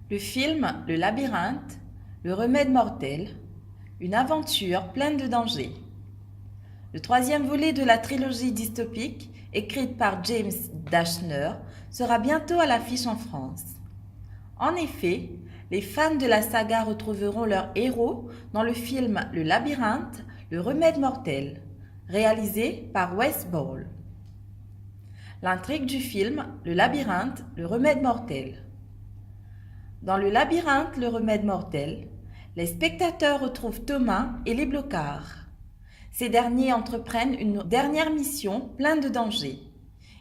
Le film Le Labyrinthe, le remède mortel, une aventure pleine de dangers. Le troisième volet de la trilogie dystopique, écrite par James Dashner, sera bientôt à l'affiche en France. En effet, les fans de la saga retrouveront leur héros dans le film Le Labyrinthe, le remède mortel, réalisé par Wes Ball. L'intrigue du film Le Labyrinthe, le remède mortel. Dans Le Labyrinthe, le remède mortel, les spectateurs retrouvent Thomas et les blocards. Ces derniers entreprennent une dernière mission pleine de dangers.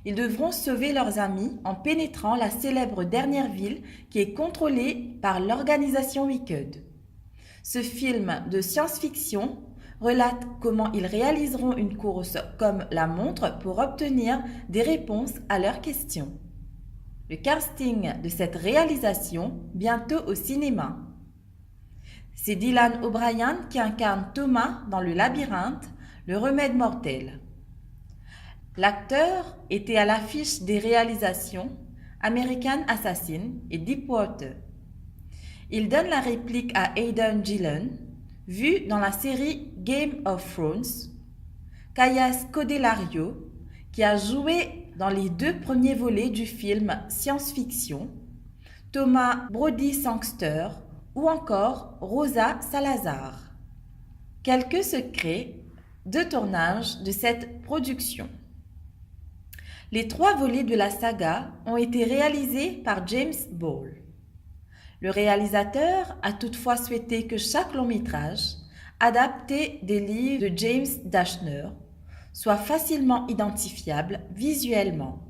Ils devront sauver leurs amis en pénétrant la célèbre dernière ville qui est contrôlée par l'organisation Wicked. Ce film de science-fiction relate comment ils réaliseront une course comme la montre pour obtenir des réponses à leurs questions. Le casting de cette réalisation, bientôt au cinéma. C'est Dylan O'Brien qui incarne Thomas dans Le Labyrinthe, le remède mortel. L'acteur était à l'affiche des réalisations American Assassin et Deepwater. Il donne la réplique à Aidan Gillen, vu dans la série Game of Thrones, Kaya Scodelario, qui a joué dans les 2 premiers volets du film science-fiction, Thomas Brody Sangster ou encore Rosa Salazar. Quelques secrets de tournage de cette production. Les 3 volets de la saga ont été réalisés par James Ball. Le réalisateur a toutefois souhaité que chaque long-métrage, adapté des livres de James Dashner, soit facilement identifiable visuellement.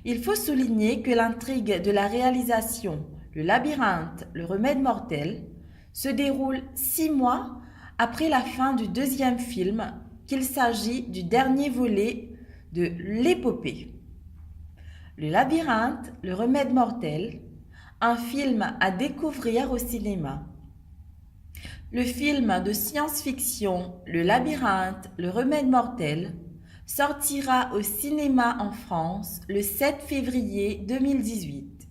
Il faut souligner que l'intrigue de la réalisation Le Labyrinthe, le remède mortel se déroule 6 mois après la fin du 2e film, qu'il s'agit du dernier volet de l'épopée. Le Labyrinthe, le remède mortel, un film à découvrir au cinéma. Le film de science-fiction Le Labyrinthe, le remède mortel sortira au cinéma en France le 7 février 2018.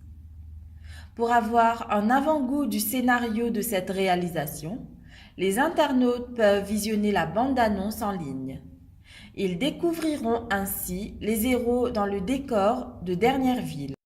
Pour avoir un avant-goût du scénario de cette réalisation, les internautes peuvent visionner la bande-annonce en ligne. Ils découvriront ainsi les héros dans le décor de Dernière Ville.